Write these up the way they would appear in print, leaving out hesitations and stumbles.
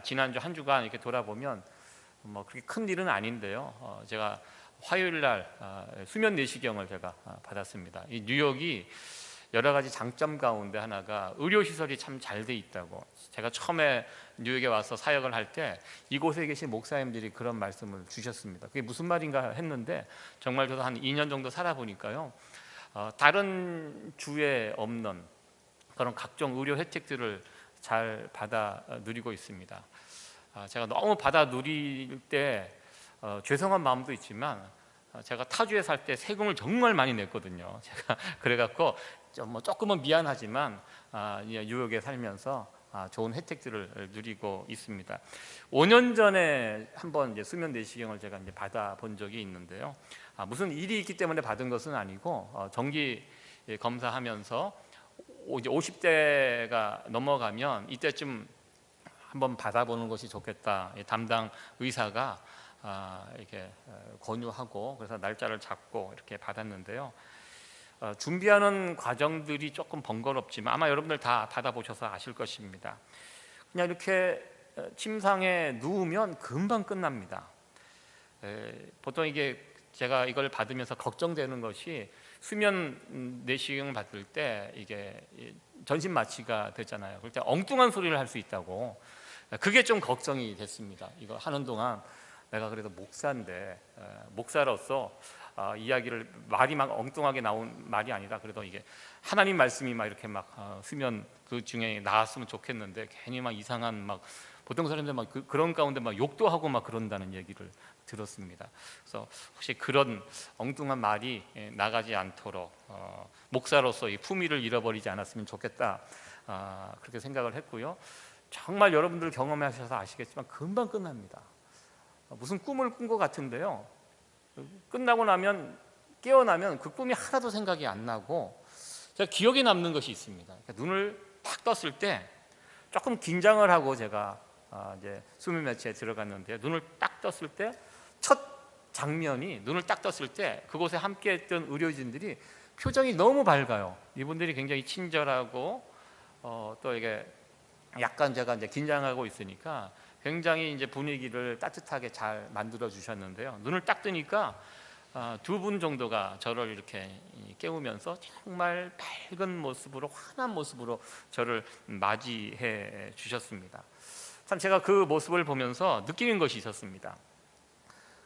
지난주 한 주간 이렇게 돌아보면 뭐 그렇게 큰 일은 아닌데요. 제가 화요일 날 수면 내시경을 제가 받았습니다. 이 뉴욕이 여러 가지 장점 가운데 하나가 의료 시설이 참 잘 돼 있다고. 제가 처음에 뉴욕에 와서 사역을 할 때 이곳에 계신 목사님들이 그런 말씀을 주셨습니다. 그게 무슨 말인가 했는데 정말 저도 한 2년 정도 살아보니까요, 다른 주에 없는 그런 각종 의료 혜택들을 잘 받아 누리고 있습니다. 제가 너무 받아 누릴 때 죄송한 마음도 있지만, 제가 타주에 살 때 세금을 정말 많이 냈거든요. 제가 그래갖고 뭐 조금은 미안하지만 뉴욕에 살면서 좋은 혜택들을 누리고 있습니다. 5년 전에 한번 이제 수면 내시경을 제가 이제 받아본 적이 있는데요. 무슨 일이 있기 때문에 받은 것은 아니고, 정기 검사하면서 이제 50대가 넘어가면 이때쯤 한번 받아보는 것이 좋겠다. 담당 의사가 이렇게 권유하고, 그래서 날짜를 잡고 이렇게 받았는데요. 준비하는 과정들이 조금 번거롭지만 아마 여러분들 다 받아보셔서 아실 것입니다. 그냥 이렇게 침상에 누우면 금방 끝납니다. 보통 이게 제가 이걸 받으면서 걱정되는 것이, 수면 내시경을 받을 때 이게 전신 마취가 됐잖아요. 그럴 때 엉뚱한 소리를 할 수 있다고. 그게 좀 걱정이 됐습니다. 이거 하는 동안 내가 그래도 목사인데, 목사로서 이야기를 말이 막 엉뚱하게 나온 말이 아니라 그래도 이게 하나님 말씀이 막 이렇게 막 수면 그 중에 나왔으면 좋겠는데, 괜히 막 이상한 막 보통 사람들 막 그런 가운데 막 욕도 하고 막 그런다는 얘기를 들었습니다. 그래서 혹시 그런 엉뚱한 말이 나가지 않도록 목사로서 이 품위를 잃어버리지 않았으면 좋겠다, 그렇게 생각을 했고요. 정말 여러분들 경험하셔서 아시겠지만 금방 끝납니다. 무슨 꿈을 꾼 것 같은데요, 끝나고 나면 깨어나면 그 꿈이 하나도 생각이 안 나고, 제가 기억에 남는 것이 있습니다. 그러니까 눈을 딱 떴을 때 조금 긴장을 하고 제가 이제 수면 매치에 들어갔는데요. 눈을 딱 떴을 때 첫 장면이, 눈을 딱 떴을 때 그곳에 함께했던 의료진들이 표정이 너무 밝아요. 이분들이 굉장히 친절하고, 또 이게 약간 제가 이제 긴장하고 있으니까 굉장히 이제 분위기를 따뜻하게 잘 만들어 주셨는데요. 눈을 딱 뜨니까 두 분 정도가 저를 이렇게 깨우면서 정말 밝은 모습으로, 환한 모습으로 저를 맞이해 주셨습니다. 참 제가 그 모습을 보면서 느끼는 것이 있었습니다.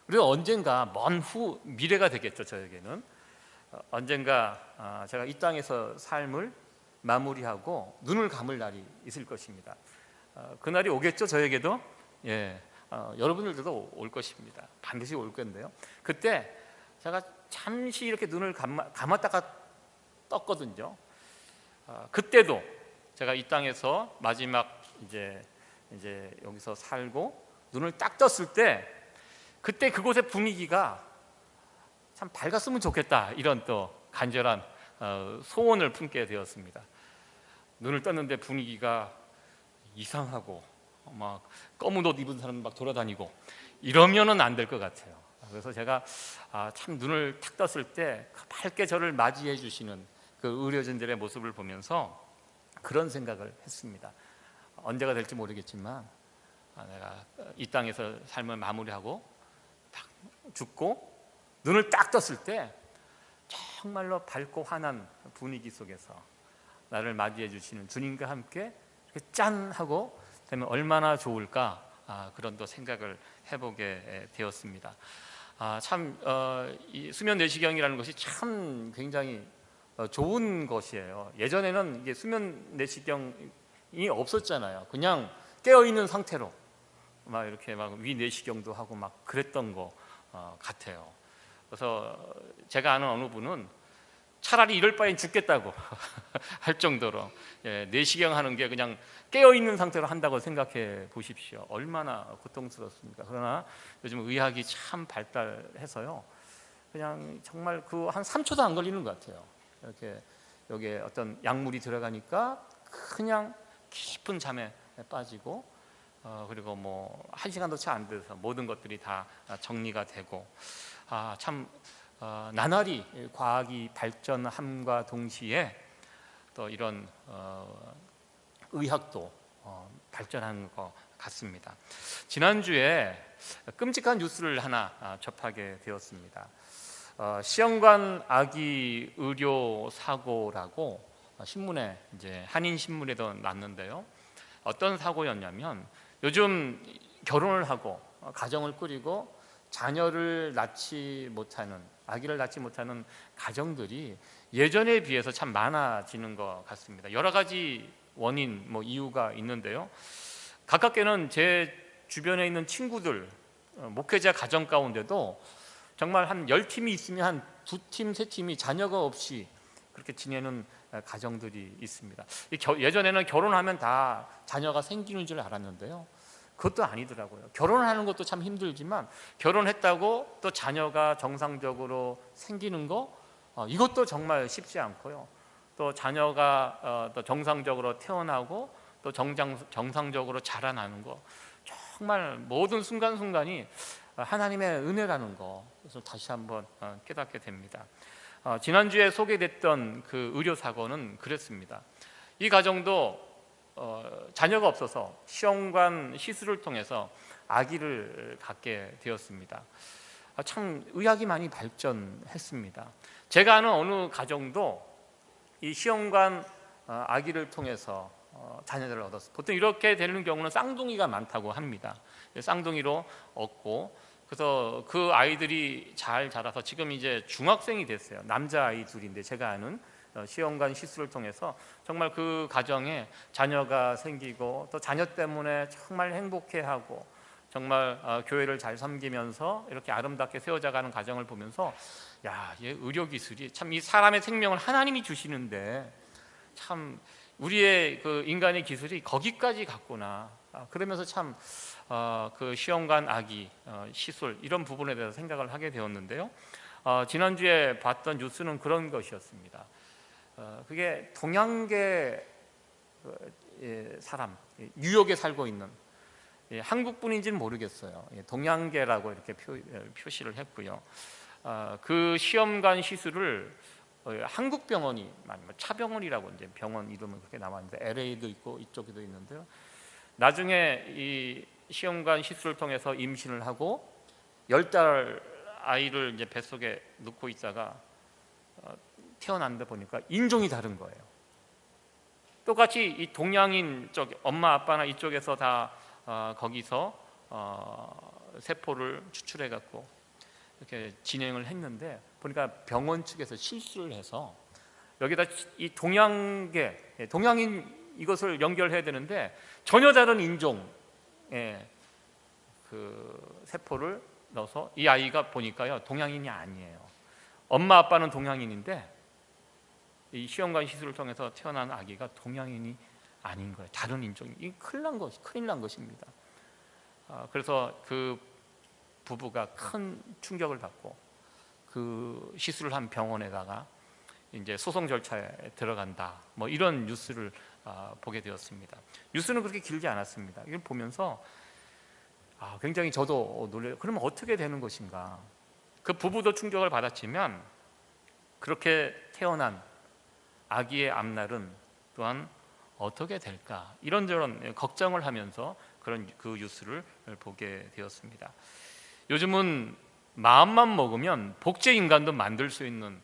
그리고 언젠가 먼 후 미래가 되겠죠. 저에게는 언젠가 제가 이 땅에서 삶을 마무리하고 눈을 감을 날이 있을 것입니다. 그날이 오겠죠. 저에게도. 예, 여러분들도 올 것입니다. 반드시 올 건데요. 그때 제가 잠시 이렇게 눈을 감았다가 떴거든요. 그때도 제가 이 땅에서 마지막 이제 여기서 살고 눈을 딱 떴을 때, 그때 그곳의 분위기가 참 밝았으면 좋겠다, 이런 또 간절한 소원을 품게 되었습니다. 눈을 떴는데 분위기가 이상하고 막 검은 옷 입은 사람 막 돌아다니고 이러면은 안 될 것 같아요. 그래서 제가 참 눈을 탁 떴을 때 밝게 저를 맞이해 주시는 그 의료진들의 모습을 보면서 그런 생각을 했습니다. 언제가 될지 모르겠지만 내가 이 땅에서 삶을 마무리하고 딱 죽고 눈을 딱 떴을 때 정말로 밝고 환한 분위기 속에서 나를 맞이해 주시는 주님과 함께 이렇게 짠 하고 되면 얼마나 좋을까, 그런 또 생각을 해보게 되었습니다. 참 이 수면 내시경이라는 것이 참 굉장히 좋은 것이에요. 예전에는 이게 수면 내시경이 없었잖아요. 그냥 깨어 있는 상태로 막 이렇게 막 위 내시경도 하고 막 그랬던 것 같아요. 그래서 제가 아는 어느 분은 차라리 이럴 바엔 죽겠다고 할 정도로, 내시경 하는 게 그냥 깨어 있는 상태로 한다고 생각해 보십시오. 얼마나 고통스럽습니까? 그러나 요즘 의학이 참 발달해서요, 그냥 정말 그 한 3초도 안 걸리는 것 같아요. 이렇게 여기에 어떤 약물이 들어가니까 그냥 깊은 잠에 빠지고, 그리고 뭐 1시간도 채 안 돼서 모든 것들이 다 정리가 되고, 참 나날이 과학이 발전함과 동시에 또 이런 의학도 발전한 것 같습니다. 지난주에 끔찍한 뉴스를 하나 접하게 되었습니다. 시험관 아기 의료 사고라고 신문에 이제 한인 신문에도 났는데요. 어떤 사고였냐면 요즘 결혼을 하고 가정을 꾸리고 자녀를 낳지 못하는, 아기를 낳지 못하는 가정들이 예전에 비해서 참 많아지는 것 같습니다. 여러 가지 원인, 이유가 있는데요. 가깝게는 제 주변에 있는 친구들, 목회자 가정 가운데도 정말 한 10팀이 있으면 한 2팀, 3팀이 자녀가 없이 그렇게 지내는 가정들이 있습니다. 예전에는 결혼하면 다 자녀가 생기는 줄 알았는데요. 그것도 아니더라고요. 결혼하는 것도 참 힘들지만 결혼했다고 또 자녀가 정상적으로 생기는 거, 이것도 정말 쉽지 않고요. 또 자녀가 또 정상적으로 태어나고 또 정상적으로 자라나는 거, 정말 모든 순간순간이 하나님의 은혜라는 거, 그래서 다시 한번 깨닫게 됩니다. 지난주에 소개됐던 그 의료 사고는 그랬습니다. 이 가정도 자녀가 없어서 시험관 시술을 통해서 아기를 갖게 되었습니다. 참 의학이 많이 발전했습니다. 제가 아는 어느 가정도 이 시험관 아기를 통해서 자녀들을 얻었어요. 보통 이렇게 되는 경우는 쌍둥이가 많다고 합니다. 쌍둥이로 얻고, 그래서 그 아이들이 잘 자라서 지금 이제 중학생이 됐어요. 남자아이 둘인데, 제가 아는 시험관 시술을 통해서 정말 그 가정에 자녀가 생기고 또 자녀 때문에 정말 행복해하고 정말 교회를 잘 섬기면서 이렇게 아름답게 세워져가는 가정을 보면서, 야, 이 의료기술이 참 이 사람의 생명을 하나님이 주시는데 참 우리의 그 인간의 기술이 거기까지 갔구나. 그러면서 참 그 시험관 아기 시술, 이런 부분에 대해서 생각을 하게 되었는데요. 지난주에 봤던 뉴스는 그런 것이었습니다. 그게 동양계 사람, 뉴욕에 살고 있는, 한국 분인지는 모르겠어요. 동양계라고 이렇게 표시를 했고요. 그 시험관 시술을 한국 병원이, 차병원이라고 이제 병원 이름은 그렇게 나왔는데, LA도 있고 이쪽에도 있는데요. 나중에 이 시험관 시술을 통해서 임신을 하고 10달 아이를 이제 뱃속에 넣고 있다가 태어났는데 보니까 인종이 다른 거예요. 똑같이 이 동양인 쪽 엄마 아빠나 이쪽에서 다 거기서 세포를 추출해 갖고 이렇게 진행을 했는데, 보니까 병원 측에서 실수를 해서 여기다 이 동양계, 동양인 이것을 연결해야 되는데 전혀 다른 인종의 그 세포를 넣어서 이 아이가 보니까요, 동양인이 아니에요. 엄마 아빠는 동양인인데 이 시험관 시술을 통해서 태어난 아기가 동양인이 아닌 거예요. 다른 인종이. 이 큰일 난 것입니다. 그래서 그 부부가 큰 충격을 받고 그 시술을 한 병원에다가 이제 소송 절차에 들어간다, 이런 뉴스를 보게 되었습니다. 뉴스는 그렇게 길지 않았습니다. 이걸 보면서 굉장히 저도 놀래요. 그러면 어떻게 되는 것인가? 그 부부도 충격을 받았지만 그렇게 태어난 아기의 앞날은 또한 어떻게 될까? 이런저런 걱정을 하면서 그 뉴스를 보게 되었습니다. 요즘은 마음만 먹으면 복제 인간도 만들 수 있는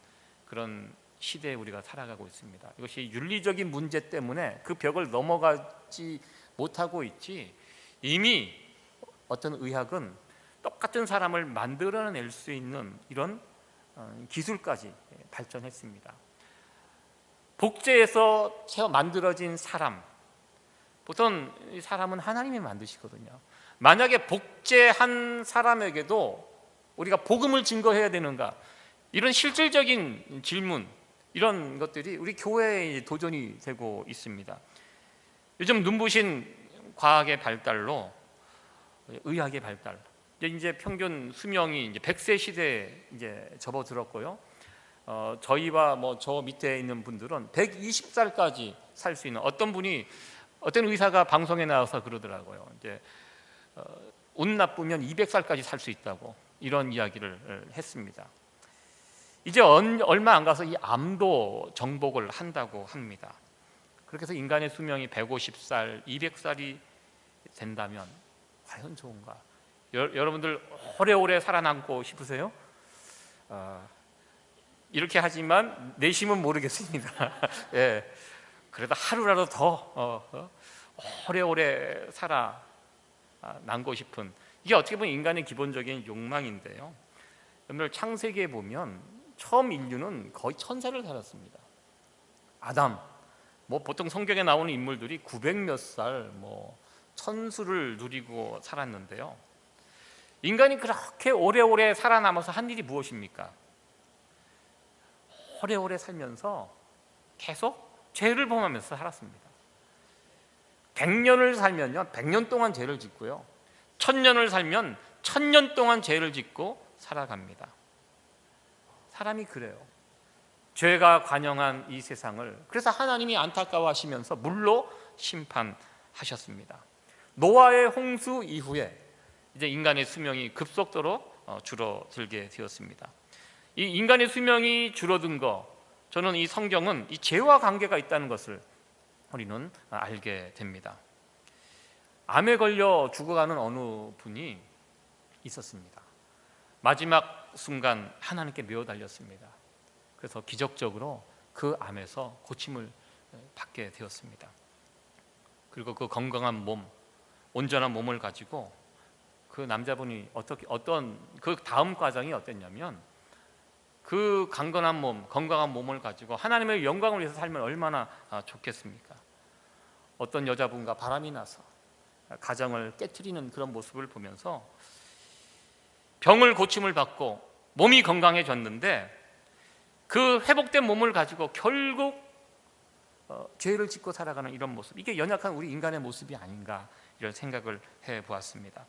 그런 시대에 우리가 살아가고 있습니다. 이것이 윤리적인 문제 때문에 그 벽을 넘어가지 못하고 있지, 이미 어떤 의학은 똑같은 사람을 만들어낼 수 있는 이런 기술까지 발전했습니다. 복제해서 만들어진 사람, 보통 이 사람은 하나님이 만드시거든요. 만약에 복제한 사람에게도 우리가 복음을 증거해야 되는가, 이런 실질적인 질문, 이런 것들이 우리 교회에 도전이 되고 있습니다. 요즘 눈부신 과학의 발달로 의학의 발달, 이제 평균 수명이 이제 100세 시대에 이제 접어들었고요. 저희와 저 밑에 있는 분들은 120살까지 살 수 있는, 어떤 의사가 방송에 나와서 그러더라고요. 이제 운 나쁘면 200살까지 살 수 있다고, 이런 이야기를 했습니다. 이제 얼마 안 가서 이 암도 정복을 한다고 합니다. 그렇게 해서 인간의 수명이 150살, 200살이 된다면 과연 좋은가? 여러분들 오래오래 살아남고 싶으세요? 이렇게 하지만 내심은 모르겠습니다. 예, 그래도 하루라도 더 오래오래 살아남고 싶은, 이게 어떻게 보면 인간의 기본적인 욕망인데요. 여러분들 창세기에 보면 처음 인류는 거의 1000살을 살았습니다. 아담, 보통 성경에 나오는 인물들이 900 몇 살, 천수를 누리고 살았는데요. 인간이 그렇게 오래오래 살아남아서 한 일이 무엇입니까? 오래오래 살면서 계속 죄를 범하면서 살았습니다. 100년을 살면요, 100년 동안 죄를 짓고요, 1000년을 살면 1000년 동안 죄를 짓고 살아갑니다. 사람이 그래요. 죄가 관영한 이 세상을, 그래서 하나님이 안타까워하시면서 물로 심판하셨습니다. 노아의 홍수 이후에 이제 인간의 수명이 급속도로 줄어들게 되었습니다. 이 인간의 수명이 줄어든 거, 저는 이 성경은 이 죄와 관계가 있다는 것을 우리는 알게 됩니다. 암에 걸려 죽어가는 어느 분이 있었습니다. 마지막 순간 하나님께 메어 달렸습니다. 그래서 기적적으로 그 암에서 고침을 받게 되었습니다. 그리고 그 건강한 몸, 온전한 몸을 가지고 그 남자분이 어떤 그 다음 과정이 어땠냐면, 그 건강한 몸을 가지고 하나님의 영광을 위해서 살면 얼마나 좋겠습니까? 어떤 여자분과 바람이 나서 가정을 깨트리는 그런 모습을 보면서 병을 고침을 받고 몸이 건강해졌는데, 그 회복된 몸을 가지고 결국 죄를 짓고 살아가는 이런 모습, 이게 연약한 우리 인간의 모습이 아닌가, 이런 생각을 해보았습니다.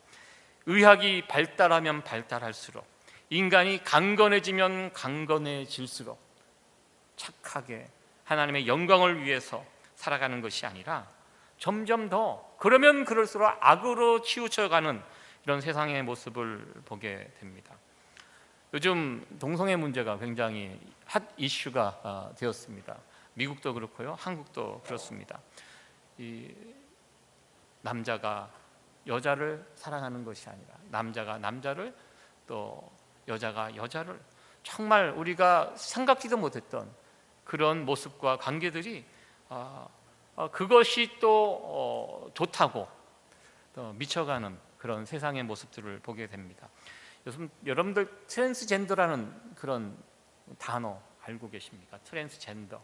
의학이 발달하면 발달할수록, 인간이 강건해지면 강건해질수록 착하게 하나님의 영광을 위해서 살아가는 것이 아니라 점점 더 그러면 그럴수록 악으로 치우쳐가는 이런 세상의 모습을 보게 됩니다. 요즘 동성애 문제가 굉장히 핫 이슈가 되었습니다. 미국도 그렇고요, 한국도 그렇습니다. 이 남자가 여자를 사랑하는 것이 아니라 남자가 남자를, 또 여자가 여자를, 정말 우리가 생각지도 못했던 그런 모습과 관계들이 그것이 또 좋다고 또 미쳐가는 그런 세상의 모습들을 보게 됩니다. 여러분들 트랜스젠더라는 그런 단어 알고 계십니까? 트랜스젠더.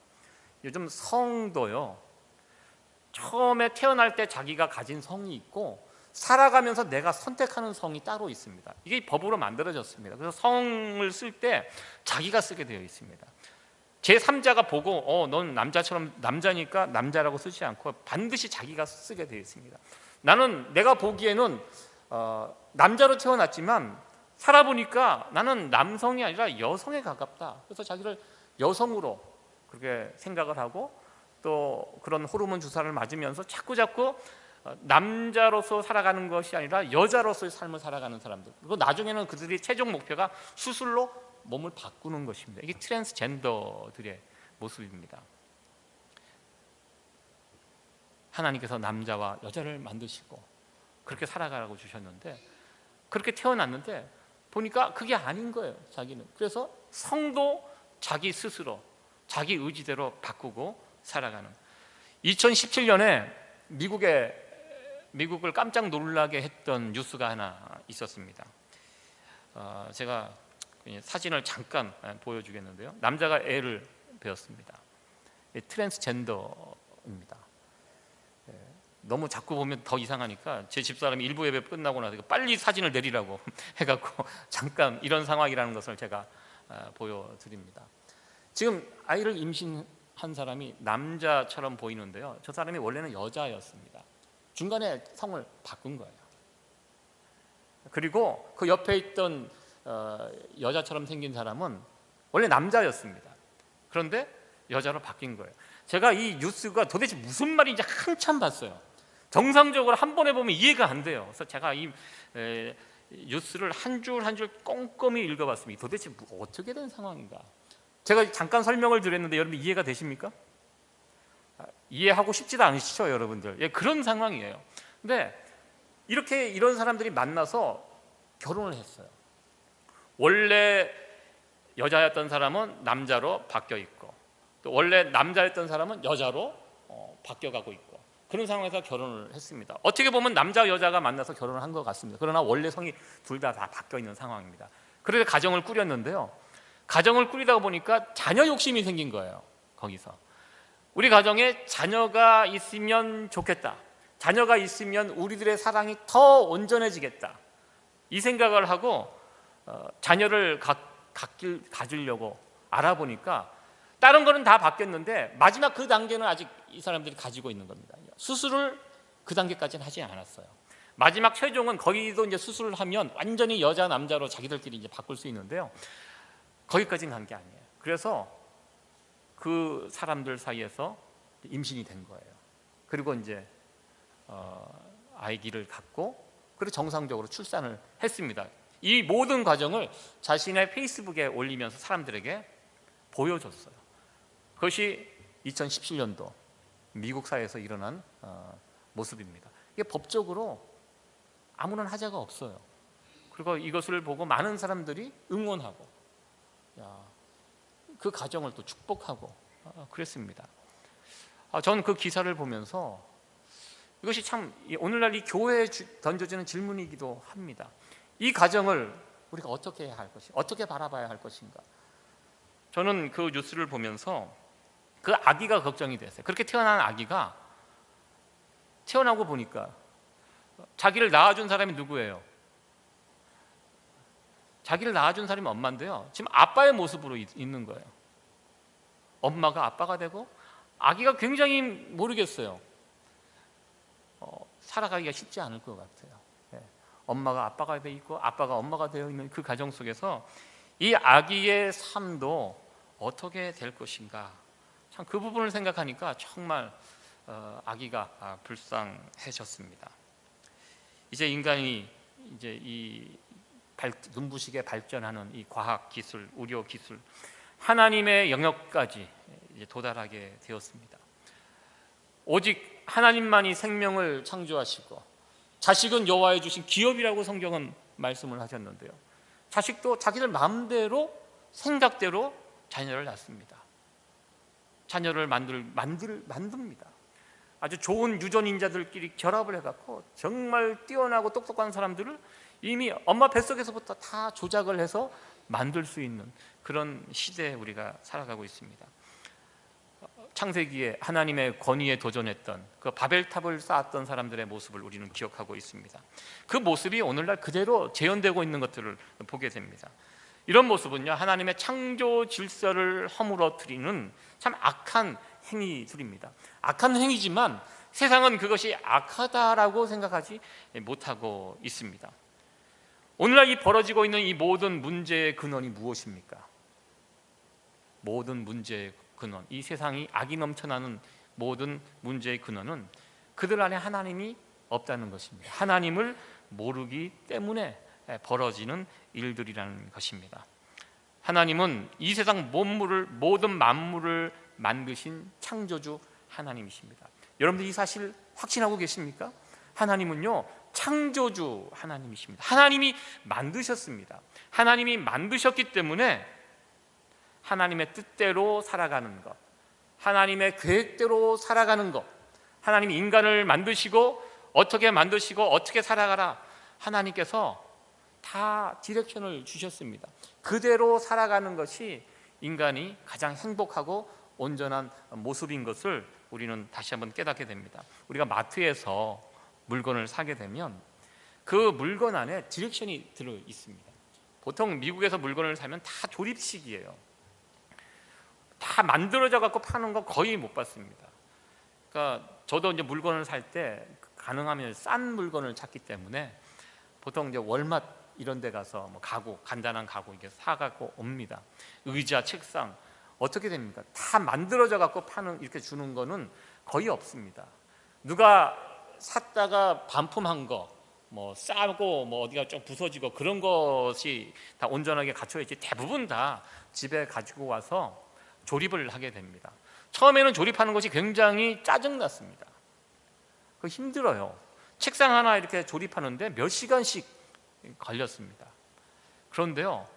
요즘 성도요, 처음에 태어날 때 자기가 가진 성이 있고 살아가면서 내가 선택하는 성이 따로 있습니다. 이게 법으로 만들어졌습니다. 그래서 성을 쓸 때 자기가 쓰게 되어 있습니다. 제3자가 보고 넌 남자처럼 남자니까 남자라고 쓰지 않고 반드시 자기가 쓰게 되어 있습니다. 나는 내가 보기에는 남자로 태어났지만 살아보니까 나는 남성이 아니라 여성에 가깝다. 그래서 자기를 여성으로 그렇게 생각을 하고, 또 그런 호르몬 주사를 맞으면서 자꾸 남자로서 살아가는 것이 아니라 여자로서의 삶을 살아가는 사람들, 그리고 나중에는 그들이 최종 목표가 수술로 몸을 바꾸는 것입니다. 이게 트랜스젠더들의 모습입니다. 하나님께서 남자와 여자를 만드시고 그렇게 살아가라고 주셨는데, 그렇게 태어났는데 보니까 그게 아닌 거예요, 자기는. 그래서 성도 자기 스스로 자기 의지대로 바꾸고 살아가는, 2017년에 미국을 깜짝 놀라게 했던 뉴스가 하나 있었습니다. 제가 사진을 잠깐 보여주겠는데요. 남자가 애를 배웠습니다. 트랜스젠더입니다. 너무 자꾸 보면 더 이상하니까 제 집사람이 일부 예배 끝나고 나서 빨리 사진을 내리라고 해갖고 잠깐 이런 상황이라는 것을 제가 보여드립니다. 지금 아이를 임신한 사람이 남자처럼 보이는데요, 저 사람이 원래는 여자였습니다. 중간에 성을 바꾼 거예요. 그리고 그 옆에 있던 여자처럼 생긴 사람은 원래 남자였습니다. 그런데 여자로 바뀐 거예요. 제가 이 뉴스가 도대체 무슨 말인지 한참 봤어요. 정상적으로 한 번에 보면 이해가 안 돼요. 그래서 제가 이 뉴스를 한 줄 한 줄 꼼꼼히 읽어봤습니다. 도대체 어떻게 된 상황인가? 제가 잠깐 설명을 드렸는데 여러분 이해가 되십니까? 이해하고 싶지도 않으시죠, 여러분들? 예, 그런 상황이에요. 근데 이렇게 이런 사람들이 만나서 결혼을 했어요. 원래 여자였던 사람은 남자로 바뀌어 있고, 또 원래 남자였던 사람은 여자로 바뀌어가고 있고, 그런 상황에서 결혼을 했습니다. 어떻게 보면 남자 여자가 만나서 결혼을 한 것 같습니다. 그러나 원래 성이 둘 다 바뀌어 있는 상황입니다. 그래서 가정을 꾸렸는데요, 가정을 꾸리다 보니까 자녀 욕심이 생긴 거예요. 거기서 우리 가정에 자녀가 있으면 좋겠다, 자녀가 있으면 우리들의 사랑이 더 온전해지겠다, 이 생각을 하고 자녀를 가지려고 알아보니까 다른 거는 다 바뀌었는데 마지막 그 단계는 아직 이 사람들이 가지고 있는 겁니다. 수술을 그 단계까지는 하지 않았어요. 마지막 최종은 거기도 이제 수술을 하면 완전히 여자 남자로 자기들끼리 이제 바꿀 수 있는데요, 거기까지는 간 게 아니에요. 그래서 그 사람들 사이에서 임신이 된 거예요. 그리고 이제 아기를 갖고, 그리고 정상적으로 출산을 했습니다. 이 모든 과정을 자신의 페이스북에 올리면서 사람들에게 보여줬어요. 그것이 2017년도 미국 사회에서 일어난 모습입니다. 이게 법적으로 아무런 하자가 없어요. 그리고 이것을 보고 많은 사람들이 응원하고, 그 가정을 또 축복하고 그랬습니다. 저는 그 기사를 보면서 이것이 참 오늘날 이 교회에 던져지는 질문이기도 합니다. 이 가정을 우리가 어떻게 해야 할 것인가, 어떻게 바라봐야 할 것인가. 저는 그 뉴스를 보면서 그 아기가 걱정이 됐어요. 그렇게 태어난 아기가 태어나고 보니까 자기를 낳아준 사람이 누구예요? 자기를 낳아준 사람이 엄마인데요, 지금 아빠의 모습으로 있는 거예요. 엄마가 아빠가 되고, 아기가 굉장히 모르겠어요. 살아가기가 쉽지 않을 것 같아요. 엄마가 아빠가 되어 있고 아빠가 엄마가 되어 있는 그 가정 속에서 이 아기의 삶도 어떻게 될 것인가, 참 그 부분을 생각하니까 정말 아기가 불쌍해졌습니다. 이제 인간이 이제 이 눈부시게 발전하는 이 과학 기술, 의료 기술, 하나님의 영역까지 이제 도달하게 되었습니다. 오직 하나님만이 생명을 창조하시고, 자식은 여호와의 주신 기업이라고 성경은 말씀을 하셨는데요, 자식도 자기들 마음대로 생각대로 자녀를 낳습니다. 자녀를 만듭니다. 아주 좋은 유전인자들끼리 결합을 해갖고 정말 뛰어나고 똑똑한 사람들을 이미 엄마 뱃속에서부터 다 조작을 해서 만들 수 있는 그런 시대에 우리가 살아가고 있습니다. 창세기에 하나님의 권위에 도전했던 그 바벨탑을 쌓았던 사람들의 모습을 우리는 기억하고 있습니다. 그 모습이 오늘날 그대로 재현되고 있는 것들을 보게 됩니다. 이런 모습은요, 하나님의 창조 질서를 허물어뜨리는 참 악한 행위들입니다. 악한 행위지만 세상은 그것이 악하다라고 생각하지 못하고 있습니다. 오늘날 이 벌어지고 있는 이 모든 문제의 근원이 무엇입니까? 모든 문제의 근원, 이 세상이 악이 넘쳐나는 모든 문제의 근원은 그들 안에 하나님이 없다는 것입니다. 하나님을 모르기 때문에 벌어지는 일들이라는 것입니다. 하나님은 이 세상 모든 만물을 만드신 창조주 하나님이십니다. 여러분들 이 사실 확신하고 계십니까? 하나님은요, 창조주 하나님이십니다. 하나님이 만드셨습니다. 하나님이 만드셨기 때문에 하나님의 뜻대로 살아가는 것, 하나님의 계획대로 살아가는 것, 하나님이 인간을 만드시고 어떻게 살아가라, 하나님께서 다 디렉션을 주셨습니다. 그대로 살아가는 것이 인간이 가장 행복하고 온전한 모습인 것을 우리는 다시 한번 깨닫게 됩니다. 우리가 마트에서 물건을 사게 되면 그 물건 안에 디렉션이 들어 있습니다. 보통 미국에서 물건을 사면 다 조립식이에요. 다 만들어져 갖고 파는 거 거의 못 봤습니다. 그러니까 저도 이제 물건을 살 때 가능하면 싼 물건을 찾기 때문에 보통 이제 월마트 이런 데 가서 뭐 간단한 가구 이게 사갖고 옵니다. 의자, 책상 어떻게 됩니까? 다 만들어져 갖고 이렇게 주는 거는 거의 없습니다. 누가 샀다가 반품한 거, 뭐 싸고 뭐 어디가 좀 부서지고 그런 것이 다 온전하게 갖춰 있지, 대부분 다 집에 가지고 와서 조립을 하게 됩니다. 처음에는 조립하는 것이 굉장히 짜증났습니다. 그 힘들어요. 책상 하나 이렇게 조립하는데 몇 시간씩 걸렸습니다. 그런데요,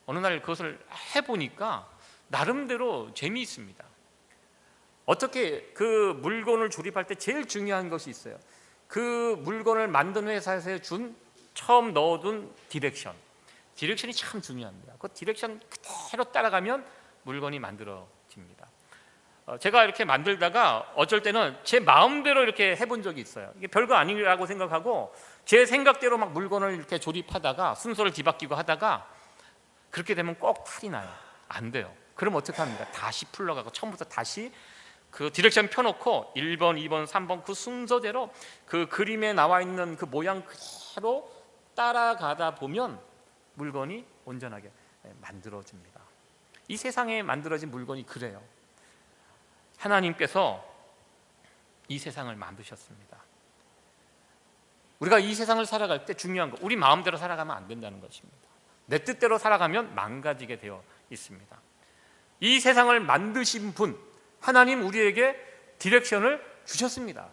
어느 날 그것을 해보니까 나름대로 재미있습니다. 어떻게 그 물건을 조립할 때 제일 중요한 것이 있어요. 그 물건을 만든 회사에서 준 처음 넣어둔 디렉션이 참 중요합니다. 그 디렉션 그대로 따라가면 물건이 만들어집니다. 제가 이렇게 만들다가 어쩔 때는 제 마음대로 이렇게 해본 적이 있어요. 이게 별거 아니라고 생각하고 제 생각대로 막 물건을 이렇게 조립하다가 순서를 뒤바뀌고 하다가 그렇게 되면 꼭 탈이 나요. 안 돼요. 그럼 어떻게 합니까? 다시 풀러가고 처음부터 다시 그 디렉션 펴놓고 1번, 2번, 3번 그 순서대로 그 그림에 나와 있는 그 모양 그대로 따라가다 보면 물건이 온전하게 만들어집니다. 이 세상에 만들어진 물건이 그래요. 하나님께서 이 세상을 만드셨습니다. 우리가 이 세상을 살아갈 때 중요한 거, 우리 마음대로 살아가면 안 된다는 것입니다. 내 뜻대로 살아가면 망가지게 되어 있습니다. 이 세상을 만드신 분 하나님, 우리에게 디렉션을 주셨습니다.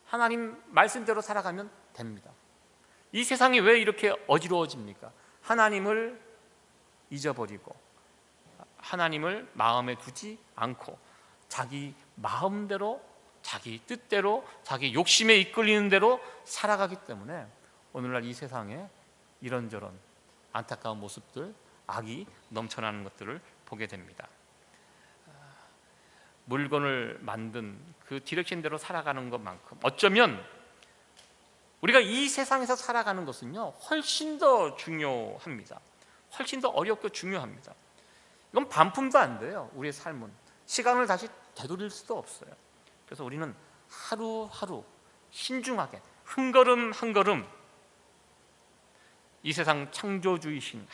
하나님 말씀대로 살아가면 됩니다. 이 세상이 왜 이렇게 어지러워집니까? 하나님을 잊어버리고 하나님을 마음에 두지 않고 자기 마음대로, 자기 뜻대로, 자기 욕심에 이끌리는 대로 살아가기 때문에 오늘날 이 세상에 이런저런 안타까운 모습들, 악이 넘쳐나는 것들을 보게 됩니다. 물건을 만든 그 디렉션대로 살아가는 것만큼 어쩌면 우리가 이 세상에서 살아가는 것은요 훨씬 더 중요합니다. 훨씬 더 어렵고 중요합니다. 이건 반품도 안 돼요. 우리의 삶은 시간을 다시 되돌릴 수도 없어요. 그래서 우리는 하루하루 신중하게 한 걸음 한 걸음 이 세상 창조주이신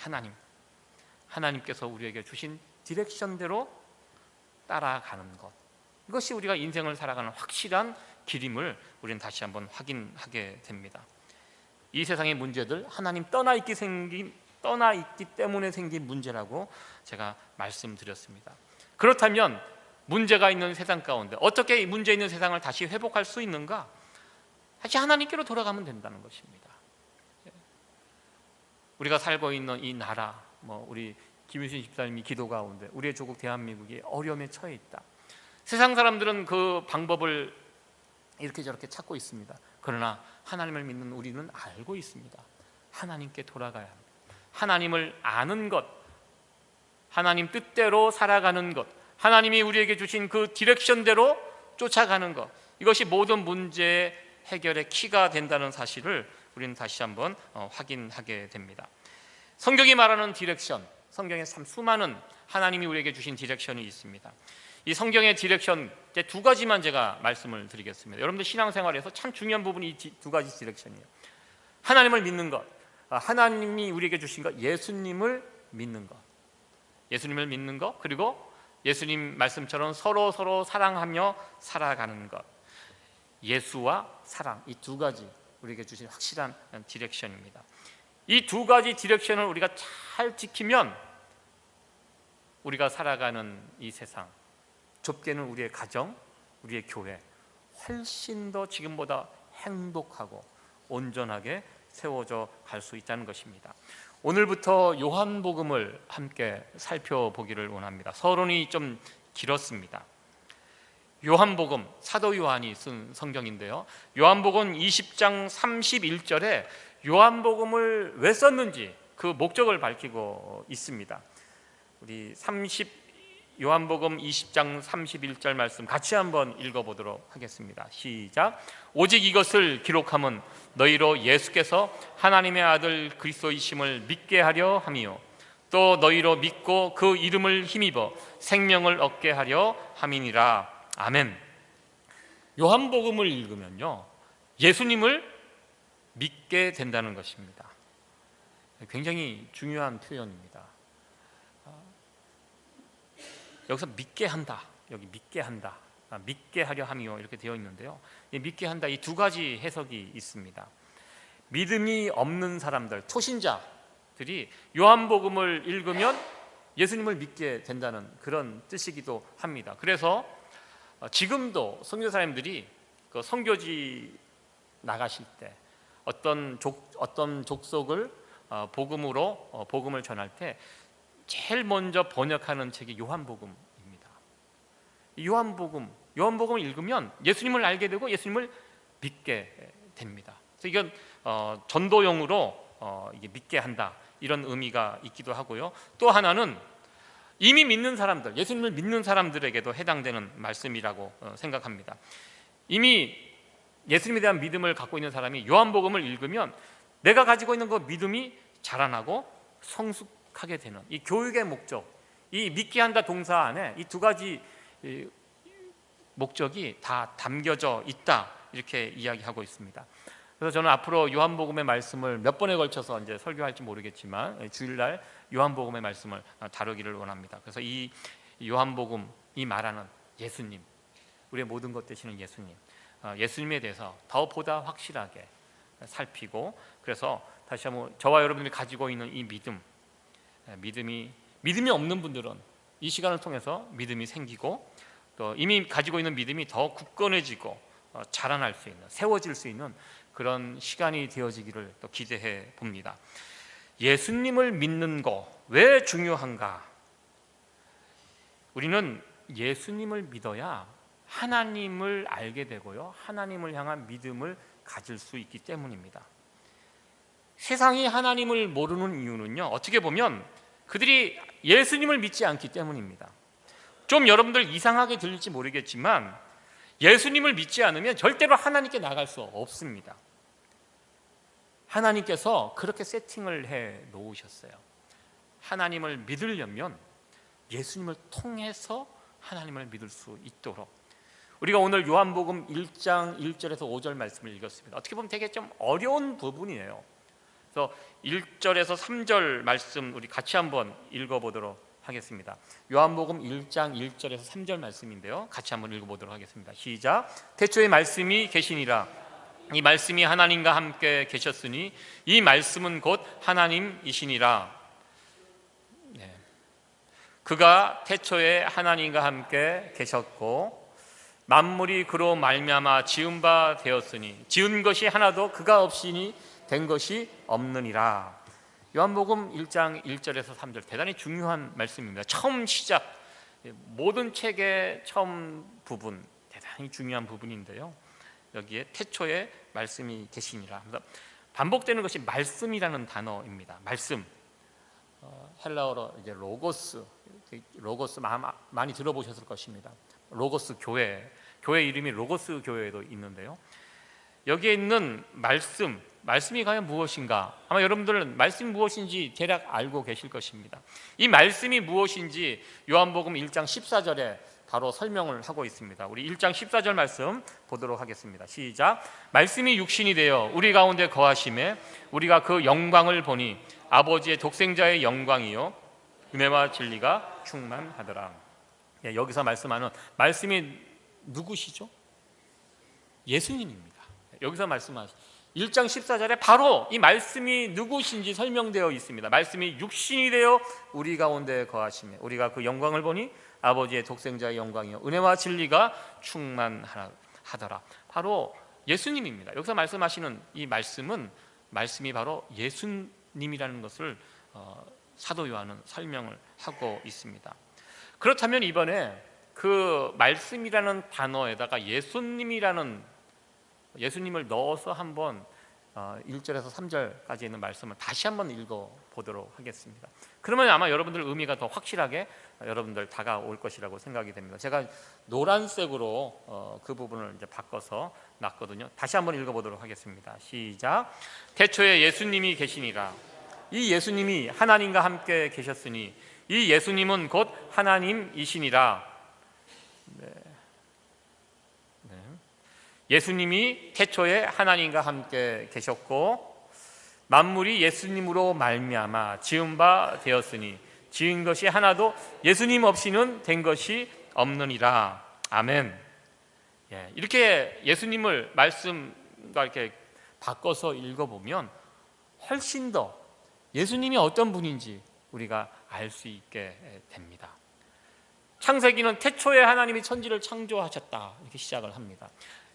하나님께서 우리에게 주신 디렉션대로 따라가는 것, 이것이 우리가 인생을 살아가는 확실한 길임을 우리는 다시 한번 확인하게 됩니다. 이 세상의 문제들, 하나님 떠나 있기 때문에 생긴 문제라고 제가 말씀드렸습니다. 그렇다면 문제가 있는 세상 가운데 어떻게 이 문제 있는 세상을 다시 회복할 수 있는가? 다시 하나님께로 돌아가면 된다는 것입니다. 우리가 살고 있는 이 나라, 우리 김유신 집사님이 기도 가운데 우리의 조국 대한민국이 어려움에 처해 있다. 세상 사람들은 그 방법을 이렇게 저렇게 찾고 있습니다. 그러나 하나님을 믿는 우리는 알고 있습니다. 하나님께 돌아가야 합니다. 하나님을 아는 것, 하나님 뜻대로 살아가는 것, 하나님이 우리에게 주신 그 디렉션대로 쫓아가는 것, 이것이 모든 문제의 해결의 키가 된다는 사실을 우리는 다시 한번 확인하게 됩니다. 성경이 말하는 디렉션, 성경에 참 수많은 하나님이 우리에게 주신 디렉션이 있습니다. 이 성경의 디렉션 두 가지만 제가 말씀을 드리겠습니다. 여러분들 신앙생활에서 참 중요한 부분이 이 두 가지 디렉션이에요. 하나님을 믿는 것, 하나님이 우리에게 주신 것, 예수님을 믿는 것, 그리고 예수님 말씀처럼 서로 사랑하며 살아가는 것. 예수와 사랑, 이 두 가지 우리에게 주신 확실한 디렉션입니다. 이 두 가지 디렉션을 우리가 잘 지키면 우리가 살아가는 이 세상, 좁게는 우리의 가정, 우리의 교회 훨씬 더 지금보다 행복하고 온전하게 세워져 갈 수 있다는 것입니다. 오늘부터 요한복음을 함께 살펴보기를 원합니다. 서론이 좀 길었습니다. 요한복음, 사도 요한이 쓴 성경인데요, 요한복음 20장 31절에 요한복음을 왜 썼는지 그 목적을 밝히고 있습니다. 우리 요한복음 20장 31절 말씀 같이 한번 읽어보도록 하겠습니다. 시작. 오직 이것을 기록함은 너희로 예수께서 하나님의 아들 그리스도이심을 믿게 하려 함이요 또 너희로 믿고 그 이름을 힘입어 생명을 얻게 하려 함이니라. 아멘. 요한복음을 읽으면요 예수님을 믿게 된다는 것입니다. 굉장히 중요한 표현입니다. 여기서 믿게 한다, 여기 믿게 한다, 믿게 하려 함이요 이렇게 되어 있는데요, 이 믿게 한다, 이 두 가지 해석이 있습니다. 믿음이 없는 사람들, 초신자들이 요한복음을 읽으면 예수님을 믿게 된다는 그런 뜻이기도 합니다. 그래서 지금도 선교사님들이 그 선교지 나가실 때 어떤 족속을 복음으로 복음을 전할 때 제일 먼저 번역하는 책이 요한복음입니다. 요한복음을 읽으면 예수님을 알게 되고 예수님을 믿게 됩니다. 그래서 이건 전도용으로 이게 믿게 한다, 이런 의미가 있기도 하고요. 또 하나는 이미 믿는 사람들, 예수님을 믿는 사람들에게도 해당되는 말씀이라고 생각합니다. 이미 예수님에 대한 믿음을 갖고 있는 사람이 요한복음을 읽으면 내가 가지고 있는 그 믿음이 자라나고 성숙하게 되는 이 교육의 목적, 이 믿게 한다 동사 안에 이 두 가지 목적이 다 담겨져 있다, 이렇게 이야기하고 있습니다. 그래서 저는 앞으로 요한복음의 말씀을 몇 번에 걸쳐서 이제 설교할지 모르겠지만 주일날 요한복음의 말씀을 다루기를 원합니다. 그래서 이 요한복음이 말하는 예수님, 우리의 모든 것 되시는 예수님, 예수님에 대해서 더 보다 확실하게 살피고, 그래서 다시 한번 저와 여러분들이 가지고 있는 이 믿음이 없는 분들은 이 시간을 통해서 믿음이 생기고, 또 이미 가지고 있는 믿음이 더 굳건해지고 자라날 수 있는, 세워질 수 있는 그런 시간이 되어지기를 또 기대해 봅니다. 예수님을 믿는 거 왜 중요한가? 우리는 예수님을 믿어야 하나님을 알게 되고요, 하나님을 향한 믿음을 가질 수 있기 때문입니다. 세상이 하나님을 모르는 이유는요, 어떻게 보면 그들이 예수님을 믿지 않기 때문입니다. 좀 여러분들 이상하게 들릴지 모르겠지만 예수님을 믿지 않으면 절대로 하나님께 나갈 수 없습니다. 하나님께서 그렇게 세팅을 해 놓으셨어요. 하나님을 믿으려면 예수님을 통해서 하나님을 믿을 수 있도록. 우리가 오늘 요한복음 1장 1절에서 5절 말씀을 읽었습니다. 어떻게 보면 되게 좀 어려운 부분이에요. 그래서 1절에서 3절 말씀 우리 같이 한번 읽어보도록 하겠습니다. 요한복음 1장 1절에서 3절 말씀인데요, 같이 한번 읽어보도록 하겠습니다. 시작. 태초에 말씀이 계시니라. 이 말씀이 하나님과 함께 계셨으니 이 말씀은 곧 하나님이시니라. 그가 태초에 하나님과 함께 계셨고 만물이 그로 말미암아 지은 바 되었으니 지은 것이 하나도 그가 없이니 된 것이 없느니라. 요한복음 1장 1절에서 3절 대단히 중요한 말씀입니다. 처음 시작, 모든 책의 처음 부분 대단히 중요한 부분인데요, 여기에 태초에 말씀이 계시니라. 반복되는 것이 말씀이라는 단어입니다. 말씀, 헬라어로 이제 로고스 많이 들어보셨을 것입니다. 로고스 교회 이름이 로고스 교회도 있는데요, 여기에 있는 말씀이 과연 무엇인가? 아마 여러분들은 말씀이 무엇인지 대략 알고 계실 것입니다. 이 말씀이 무엇인지 요한복음 1장 14절에 바로 설명을 하고 있습니다. 우리 1장 14절 말씀 보도록 하겠습니다. 시작. 말씀이 육신이 되어 우리 가운데 거하심에 우리가 그 영광을 보니 아버지의 독생자의 영광이요 은혜와 진리가 충만하더라. 여기서 말씀하는 말씀이 누구시죠? 예수님입니다. 여기서 말씀하신 1장 14절에 바로 이 말씀이 누구신지 설명되어 있습니다. 말씀이 육신이 되어 우리 가운데 거하시며 우리가 그 영광을 보니 아버지의 독생자의 영광이요 은혜와 진리가 충만하더라. 바로 예수님입니다. 여기서 말씀하시는 이 말씀이 바로 예수님이라는 것을 사도 요한은 설명을 하고 있습니다. 그렇다면 이번에 그 말씀이라는 단어에다가 예수님을 넣어서 한번 1절에서 3절까지 있는 말씀을 다시 한번 읽어보도록 하겠습니다. 그러면 아마 여러분들 의미가 더 확실하게 여러분들 다가올 것이라고 생각이 됩니다. 제가 노란색으로 그 부분을 이제 바꿔서 놨거든요. 다시 한번 읽어보도록 하겠습니다. 시작. 태초에 예수님이 계시니라. 이 예수님이 하나님과 함께 계셨으니 이 예수님은 곧 하나님이시니라. 예수님이 태초에 하나님과 함께 계셨고 만물이 예수님으로 말미암아 지은 바 되었으니 지은 것이 하나도 예수님 없이는 된 것이 없느니라. 아멘. 이렇게 예수님을 말씀과 이렇게 바꿔서 읽어보면 훨씬 더 예수님이 어떤 분인지 우리가 알 수 있게 됩니다. 창세기는 태초에 하나님이 천지를 창조하셨다 이렇게 시작을 합니다.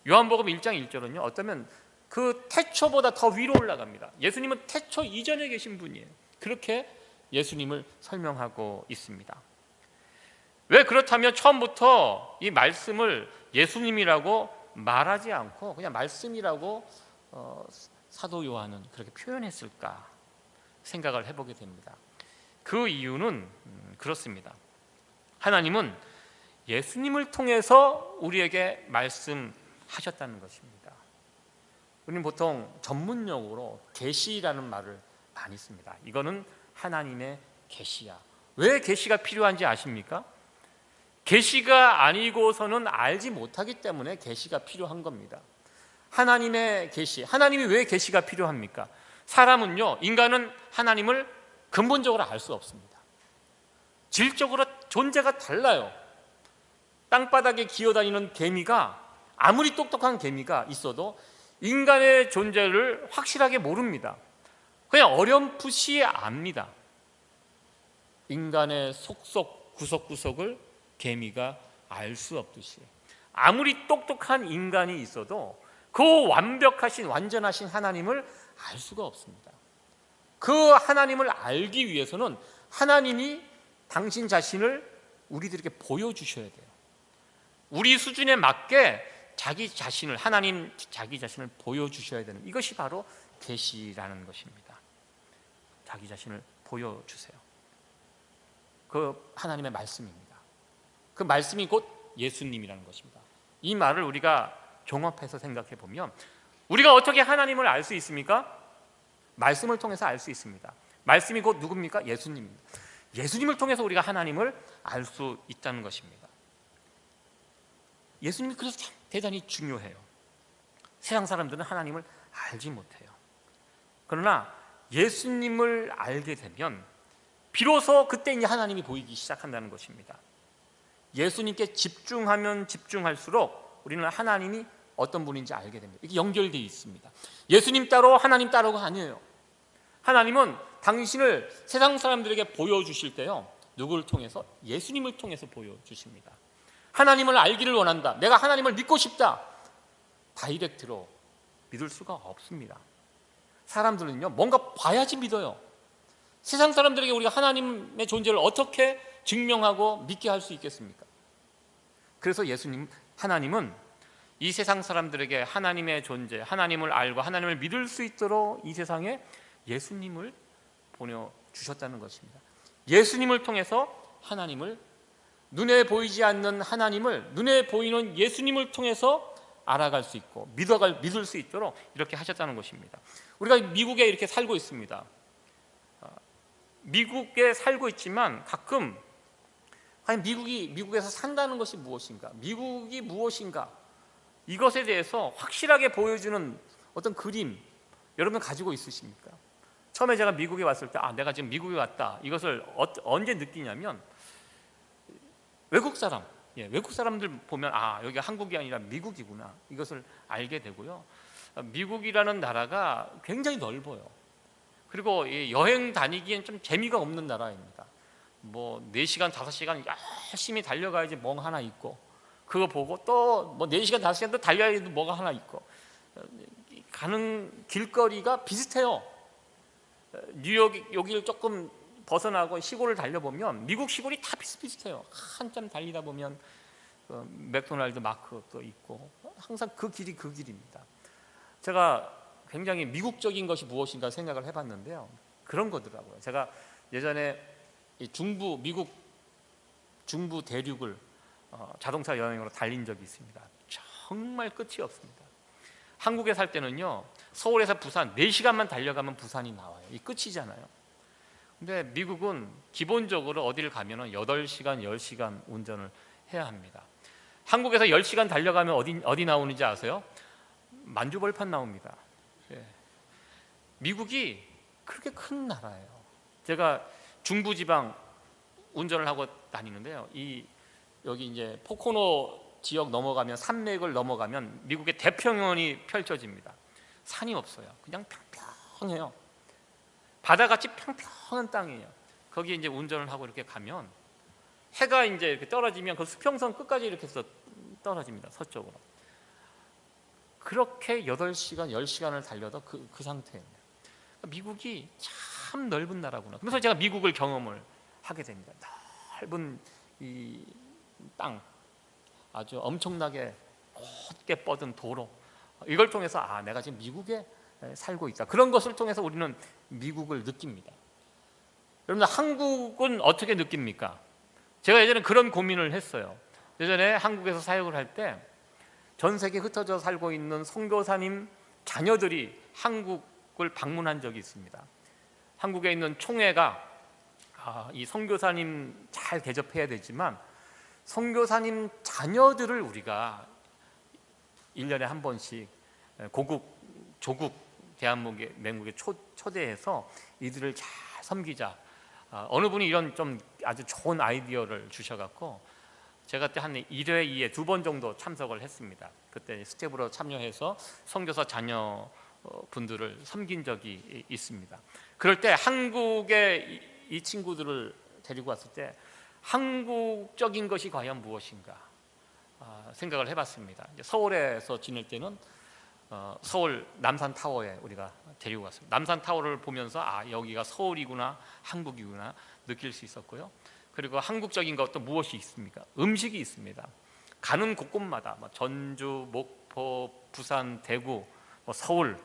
요한복음 1장 1절은요 어쩌면 그 태초보다 더 위로 올라갑니다. 예수님은 태초 이전에 계신 분이에요. 그렇게 예수님을 설명하고 있습니다. 왜 그렇다면 처음부터 이 말씀을 예수님이라고 말하지 않고 그냥 말씀이라고 사도 요한은 그렇게 표현했을까 생각을 해보게 됩니다. 그 이유는 그렇습니다. 하나님은 예수님을 통해서 우리에게 말씀하셨다는 것입니다. 우리는 보통 전문용어로 계시라는 말을 많이 씁니다. 이거는 하나님의 계시야. 왜 계시가 필요한지 아십니까? 계시가 아니고서는 알지 못하기 때문에 계시가 필요한 겁니다. 하나님의 계시, 하나님이 왜 계시가 필요합니까? 사람은요, 인간은 하나님을 근본적으로 알 수 없습니다. 질적으로 존재가 달라요. 땅바닥에 기어다니는 개미가 아무리 똑똑한 개미가 있어도 인간의 존재를 확실하게 모릅니다. 그냥 어렴풋이 압니다. 인간의 속속 구석구석을 개미가 알 수 없듯이 아무리 똑똑한 인간이 있어도 그 완벽하신 완전하신 하나님을 알 수가 없습니다. 그 하나님을 알기 위해서는 하나님이 당신 자신을 우리들에게 보여주셔야 돼요. 우리 수준에 맞게 자기 자신을 하나님 자기 자신을 보여주셔야 되는 이것이 바로 계시라는 것입니다. 자기 자신을 보여주세요. 그 하나님의 말씀입니다. 그 말씀이 곧 예수님이라는 것입니다. 이 말을 우리가 종합해서 생각해 보면 우리가 어떻게 하나님을 알 수 있습니까? 말씀을 통해서 알 수 있습니다. 말씀이 곧 누굽니까? 예수님입니다. 예수님을 통해서 우리가 하나님을 알 수 있다는 것입니다. 예수님이 그래서 참 대단히 중요해요. 세상 사람들은 하나님을 알지 못해요. 그러나 예수님을 알게 되면 비로소 그때 이제 하나님이 보이기 시작한다는 것입니다. 예수님께 집중하면 집중할수록 우리는 하나님이 어떤 분인지 알게 됩니다. 이게 연결되어 있습니다. 예수님 따로 하나님 따로가 아니에요. 하나님은 당신을 세상 사람들에게 보여주실 때요 누구를 통해서? 예수님을 통해서 보여주십니다. 하나님을 알기를 원한다. 내가 하나님을 믿고 싶다. 다이렉트로 믿을 수가 없습니다. 사람들은요 뭔가 봐야지 믿어요. 세상 사람들에게 우리가 하나님의 존재를 어떻게 증명하고 믿게 할 수 있겠습니까? 그래서 하나님은 이 세상 사람들에게 하나님의 존재, 하나님을 알고 하나님을 믿을 수 있도록 이 세상에 예수님을 보내주셨다는 것입니다. 예수님을 통해서 하나님을 눈에 보이지 않는 하나님을 눈에 보이는 예수님을 통해서 알아갈 수 있고 믿을 수 있도록 이렇게 하셨다는 것입니다. 우리가 미국에 이렇게 살고 있습니다. 미국에 살고 있지만 가끔 과연 미국에서 산다는 것이 무엇인가? 미국이 무엇인가? 이것에 대해서 확실하게 보여주는 어떤 그림 여러분 가지고 있으십니까? 처음에 제가 미국에 왔을 때 내가 지금 미국에 왔다 이것을 언제 느끼냐면 외국 사람들 보면 여기가 한국이 아니라 미국이구나 이것을 알게 되고요. 미국이라는 나라가 굉장히 넓어요. 그리고 여행 다니기엔 좀 재미가 없는 나라입니다. 4시간, 5시간 열심히 달려가야지 뭔가 하나 있고 그거 보고 또 4시간, 5시간 또 달려야지 뭐가 하나 있고 가는 길거리가 비슷해요. 뉴욕 여기를 조금 벗어나고 시골을 달려보면 미국 시골이 다 비슷비슷해요. 한참 달리다 보면 맥도날드 마크도 있고 항상 그 길이 그 길입니다. 제가 굉장히 미국적인 것이 무엇인가 생각을 해봤는데요. 그런 거더라고요. 제가 예전에 미국 중부 대륙을 자동차 여행으로 달린 적이 있습니다. 정말 끝이 없습니다. 한국에 살 때는요 서울에서 부산 4시간만 달려가면 부산이 나와요. 이 끝이잖아요. 근데 미국은 기본적으로 어디를 가면 8시간, 10시간 운전을 해야 합니다. 한국에서 10시간 달려가면 어디 나오는지 아세요? 만주벌판 나옵니다. 미국이 그렇게 큰 나라예요. 제가 중부지방 운전을 하고 다니는데요. 여기 이제 포코노 지역 넘어가면 산맥을 넘어가면 미국의 대평원이 펼쳐집니다. 산이 없어요. 그냥 평평해요. 바다같이 평평한 땅이에요. 거기 이제 운전을 하고 이렇게 가면 해가 이제 이렇게 떨어지면 그 수평선 끝까지 이렇게 해서 떨어집니다. 서쪽으로. 그렇게 8시간, 10시간을 달려도 그 상태예요. 미국이 참 넓은 나라구나. 그래서 제가 미국을 경험을 하게 됩니다. 넓은 이 땅, 아주 엄청나게 곧게 뻗은 도로, 이걸 통해서 내가 지금 미국에 살고 있다. 그런 것을 통해서 우리는 미국을 느낍니다. 여러분들, 한국은 어떻게 느낍니까? 제가 예전에 그런 고민을 했어요. 예전에 한국에서 사역을 할 때 전 세계에 흩어져 살고 있는 선교사님 자녀들이 한국을 방문한 적이 있습니다. 한국에 있는 총회가 이 선교사님 잘 대접해야 되지만 선교사님 자녀들을 우리가 1년에 한 번씩 조국 대한민국에 초대해서 이들을 잘 섬기자. 어느 분이 이런 좀 아주 좋은 아이디어를 주셔갖고 제가 그때 한 1회, 2회 2번 정도 참석을 했습니다. 그때 스텝으로 참여해서 선교사 자녀 분들을 섬긴 적이 있습니다. 그럴 때 한국에 이 친구들을 데리고 왔을 때 한국적인 것이 과연 무엇인가 생각을 해봤습니다. 서울에서 지낼 때는 서울 남산타워에 우리가 데리고 갔습니다. 남산타워를 보면서 여기가 서울이구나, 한국이구나 느낄 수 있었고요. 그리고 한국적인 것도 무엇이 있습니까? 음식이 있습니다. 가는 곳곳마다 전주, 목포, 부산, 대구, 서울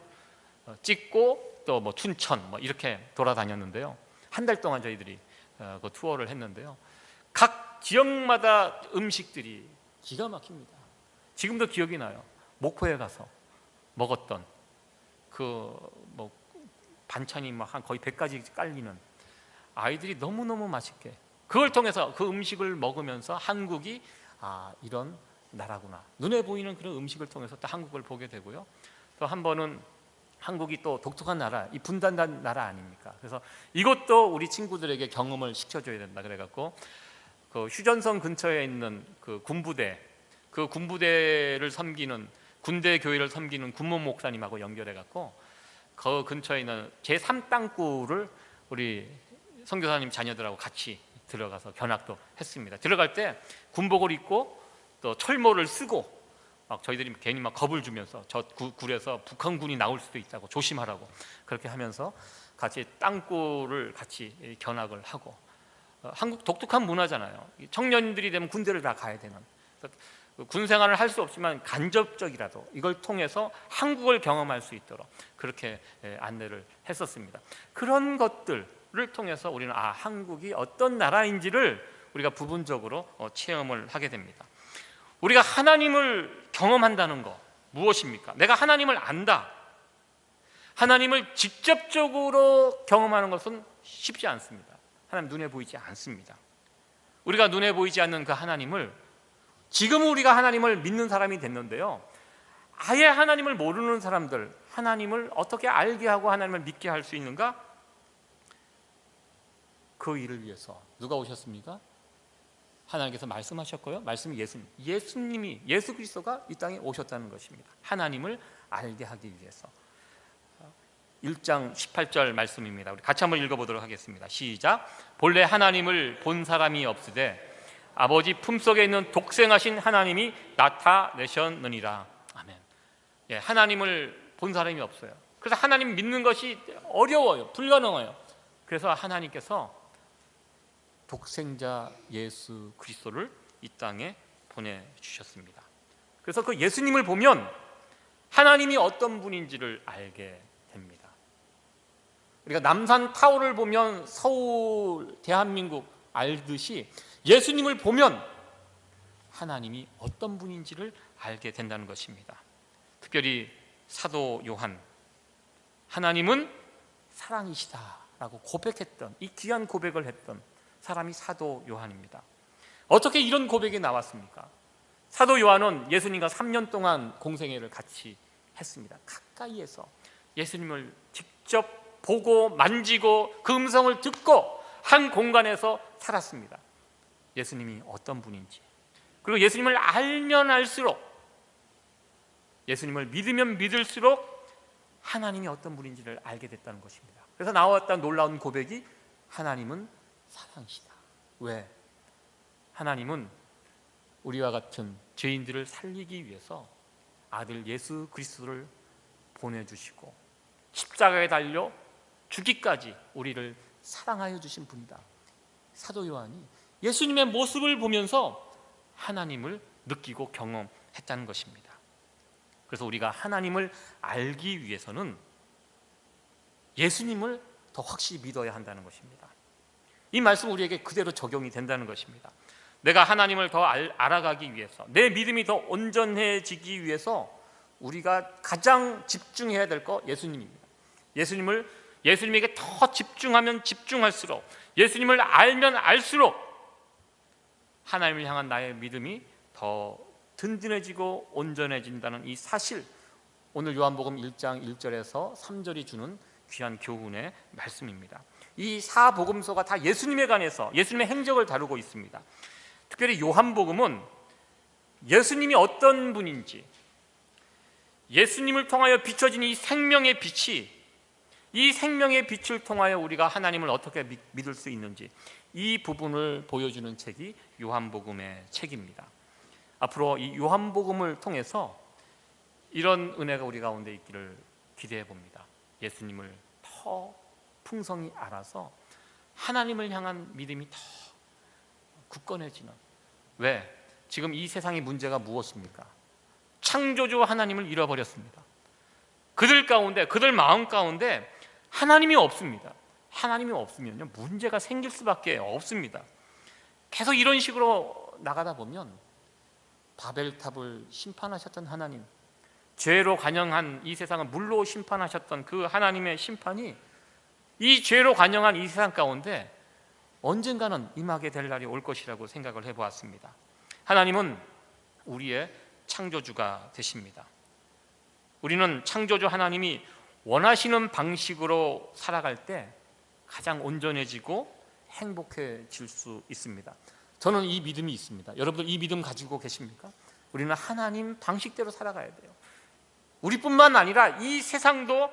찍고 또 춘천 이렇게 돌아다녔는데요. 한 달 동안 저희들이 그 투어를 했는데요. 각 지역마다 음식들이 기가 막힙니다. 지금도 기억이 나요. 목포에 가서 먹었던 그 반찬이 한 거의 100가지 깔리는, 아이들이 너무너무 맛있게, 그걸 통해서 그 음식을 먹으면서 한국이 이런 나라구나, 눈에 보이는 그런 음식을 통해서 또 한국을 보게 되고요. 또 한 번은 한국이 또 독특한 나라, 이 분단된 나라 아닙니까? 그래서 이것도 우리 친구들에게 경험을 시켜줘야 된다 그래갖고 그 휴전선 근처에 있는 그 군부대를 섬기는, 군대 교회를 섬기는 군무 목사님하고 연결해갖고 그 근처에 있는 제3땅굴을 우리 선교사님 자녀들하고 같이 들어가서 견학도 했습니다. 들어갈 때 군복을 입고 또 철모를 쓰고 저희들이 괜히 겁을 주면서 저 굴에서 북한군이 나올 수도 있다고 조심하라고 그렇게 하면서 같이 땅굴을 같이 견학을 하고, 한국 독특한 문화잖아요. 청년들이 되면 군대를 다 가야 되는, 군 생활을 할 수 없지만 간접적이라도 이걸 통해서 한국을 경험할 수 있도록 그렇게 안내를 했었습니다. 그런 것들을 통해서 우리는 한국이 어떤 나라인지를 우리가 부분적으로 체험을 하게 됩니다. 우리가 하나님을 경험한다는 거 무엇입니까? 내가 하나님을 안다. 하나님을 직접적으로 경험하는 것은 쉽지 않습니다. 하나님 눈에 보이지 않습니다. 우리가 눈에 보이지 않는 그 하나님을, 지금 우리가 하나님을 믿는 사람이 됐는데요, 아예 하나님을 모르는 사람들, 하나님을 어떻게 알게 하고 하나님을 믿게 할 수 있는가? 그 일을 위해서 누가 오셨습니까? 하나님께서 말씀하셨고요. 말씀이 예수님이, 예수 그리스도가 이 땅에 오셨다는 것입니다. 하나님을 알게 하기 위해서. 1장 18절 말씀입니다. 우리 같이 한번 읽어보도록 하겠습니다. 시작. 본래 하나님을 본 사람이 없으되 아버지 품속에 있는 독생하신 하나님이 나타내셨느니라. 아멘. 하나님을 본 사람이 없어요. 그래서 하나님 믿는 것이 어려워요. 불가능해요. 그래서 하나님께서 독생자 예수 그리스도를 이 땅에 보내주셨습니다. 그래서 그 예수님을 보면 하나님이 어떤 분인지를 알게 됩니다. 우리가 남산타워를 보면 서울, 대한민국 알듯이 예수님을 보면 하나님이 어떤 분인지를 알게 된다는 것입니다. 특별히 사도 요한, 하나님은 사랑이시다라고 고백했던, 이 귀한 고백을 했던 사람이 사도 요한입니다. 어떻게 이런 고백이 나왔습니까? 사도 요한은 예수님과 3년 동안 공생애를 같이 했습니다. 가까이에서 예수님을 직접 보고 만지고 그 음성을 듣고 한 공간에서 살았습니다. 예수님이 어떤 분인지, 그리고 예수님을 알면 알수록, 예수님을 믿으면 믿을수록 하나님이 어떤 분인지를 알게 됐다는 것입니다. 그래서 나왔던 놀라운 고백이 하나님은 사랑이시다. 왜? 하나님은 우리와 같은 죄인들을 살리기 위해서 아들 예수 그리스도를 보내주시고 십자가에 달려 죽기까지 우리를 사랑하여 주신 분이다. 사도 요한이 예수님의 모습을 보면서 하나님을 느끼고 경험했다는 것입니다. 그래서 우리가 하나님을 알기 위해서는 예수님을 더 확실히 믿어야 한다는 것입니다. 이 말씀 우리에게 그대로 적용이 된다는 것입니다. 내가 하나님을 더 알아가기 위해서, 내 믿음이 더 온전해지기 위해서 우리가 가장 집중해야 될 거 예수님입니다. 예수님에게 더 집중하면 집중할수록, 예수님을 알면 알수록 하나님을 향한 나의 믿음이 더 든든해지고 온전해진다는 이 사실, 오늘 요한복음 1장 1절에서 3절이 주는 귀한 교훈의 말씀입니다. 이 사복음서가 다 예수님에 관해서 예수님의 행적을 다루고 있습니다. 특별히 요한복음은 예수님이 어떤 분인지, 예수님을 통하여 비춰진 이 생명의 빛이, 이 생명의 빛을 통하여 우리가 하나님을 어떻게 믿을 수 있는지, 이 부분을 보여주는 책이 요한복음의 책입니다. 앞으로 이 요한복음을 통해서 이런 은혜가 우리 가운데 있기를 기대해 봅니다. 예수님을 더 풍성히 알아서 하나님을 향한 믿음이 더 굳건해지는. 왜? 지금 이 세상의 문제가 무엇입니까? 창조주 하나님을 잃어버렸습니다. 그들 가운데, 그들 마음 가운데 하나님이 없습니다. 하나님이 없으면요, 문제가 생길 수밖에 없습니다. 계속 이런 식으로 나가다 보면 바벨탑을 심판하셨던 하나님, 죄로 관영한 이 세상을 물로 심판하셨던 그 하나님의 심판이 이 죄로 관영한 이 세상 가운데 언젠가는 임하게 될 날이 올 것이라고 생각을 해보았습니다. 하나님은 우리의 창조주가 되십니다. 우리는 창조주 하나님이 원하시는 방식으로 살아갈 때 가장 온전해지고 행복해질 수 있습니다. 저는 이 믿음이 있습니다. 여러분들 이 믿음 가지고 계십니까? 우리는 하나님 방식대로 살아가야 돼요. 우리뿐만 아니라 이 세상도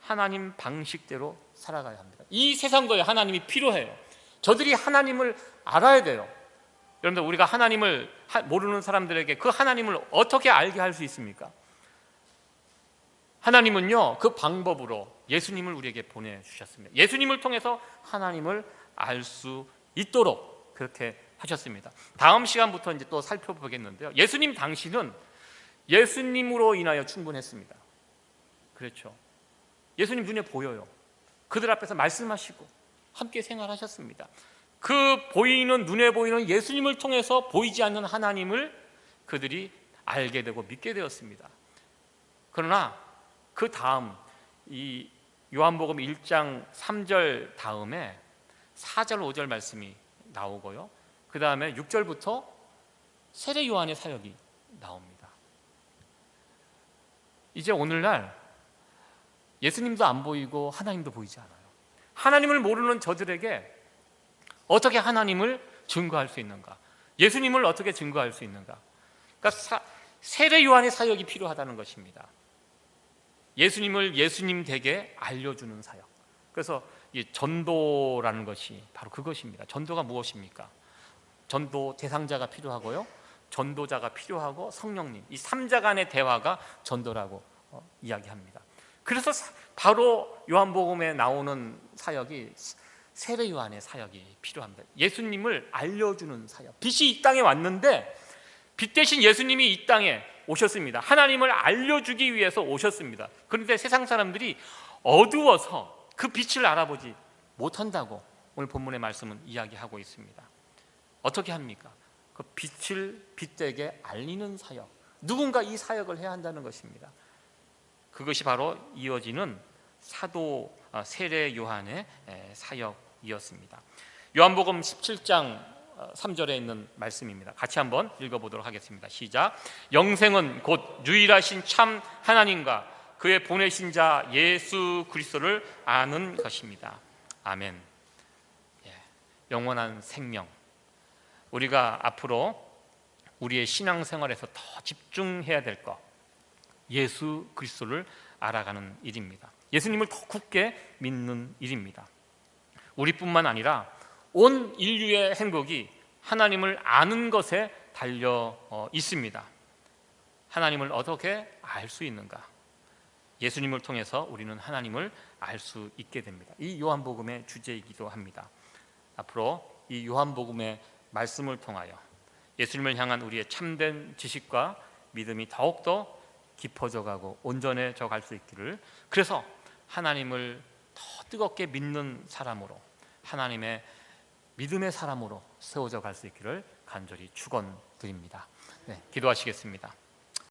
하나님 방식대로 살아가야 합니다. 이 세상도에 하나님이 필요해요. 저들이 하나님을 알아야 돼요. 여러분들, 우리가 하나님을 모르는 사람들에게 그 하나님을 어떻게 알게 할 수 있습니까? 하나님은요, 그 방법으로 예수님을 우리에게 보내주셨습니다. 예수님을 통해서 하나님을 알 수 있도록 그렇게 하셨습니다. 다음 시간부터 이제 또 살펴보겠는데요, 예수님 당시는 예수님으로 인하여 충분했습니다. 그렇죠. 예수님 눈에 보여요. 그들 앞에서 말씀하시고 함께 생활하셨습니다. 그 보이는, 눈에 보이는 예수님을 통해서 보이지 않는 하나님을 그들이 알게 되고 믿게 되었습니다. 그러나 그 다음 이 요한복음 1장 3절 다음에 4절 5절 말씀이 나오고요, 그 다음에 6절부터 세례 요한의 사역이 나옵니다. 이제 오늘날 예수님도 안 보이고 하나님도 보이지 않아요. 하나님을 모르는 저들에게 어떻게 하나님을 증거할 수 있는가? 예수님을 어떻게 증거할 수 있는가? 그러니까 세례 요한의 사역이 필요하다는 것입니다. 예수님을 예수님 되게 알려주는 사역. 그래서 이 전도라는 것이 바로 그것입니다. 전도가 무엇입니까? 전도 대상자가 필요하고요, 전도자가 필요하고 성령님, 이 3자 간의 대화가 전도라고 이야기합니다. 그래서 바로 요한복음에 나오는 사역이 세례 요한의 사역이 필요합니다. 예수님을 알려주는 사역. 빛이 이 땅에 왔는데 빛 대신 예수님이 이 땅에 오셨습니다. 하나님을 알려주기 위해서 오셨습니다. 그런데 세상 사람들이 어두워서 그 빛을 알아보지 못한다고 오늘 본문의 말씀은 이야기하고 있습니다. 어떻게 합니까? 그 빛을 빛되게 알리는 사역, 누군가 이 사역을 해야 한다는 것입니다. 그것이 바로 이어지는 사도 세례 요한의 사역이었습니다. 요한복음 17장 3절에 있는 말씀입니다. 같이 한번 읽어보도록 하겠습니다. 시작. 영생은 곧 유일하신 참 하나님과 그의 보내신 자 예수 그리스도를 아는 것입니다. 아멘. 영원한 생명, 우리가 앞으로 우리의 신앙생활에서 더 집중해야 될 것, 예수 그리스도를 알아가는 일입니다. 예수님을 더 굳게 믿는 일입니다. 우리뿐만 아니라 온 인류의 행복이 하나님을 아는 것에 달려 있습니다. 하나님을 어떻게 알 수 있는가? 예수님을 통해서 우리는 하나님을 알 수 있게 됩니다. 이 요한복음의 주제이기도 합니다. 앞으로 이 요한복음의 말씀을 통하여 예수님을 향한 우리의 참된 지식과 믿음이 더욱더 깊어져 가고 온전해져 갈 수 있기를, 그래서 하나님을 더 뜨겁게 믿는 사람으로, 하나님의 믿음의 사람으로 세워져 갈 수 있기를 간절히 축원드립니다. 네, 기도하시겠습니다.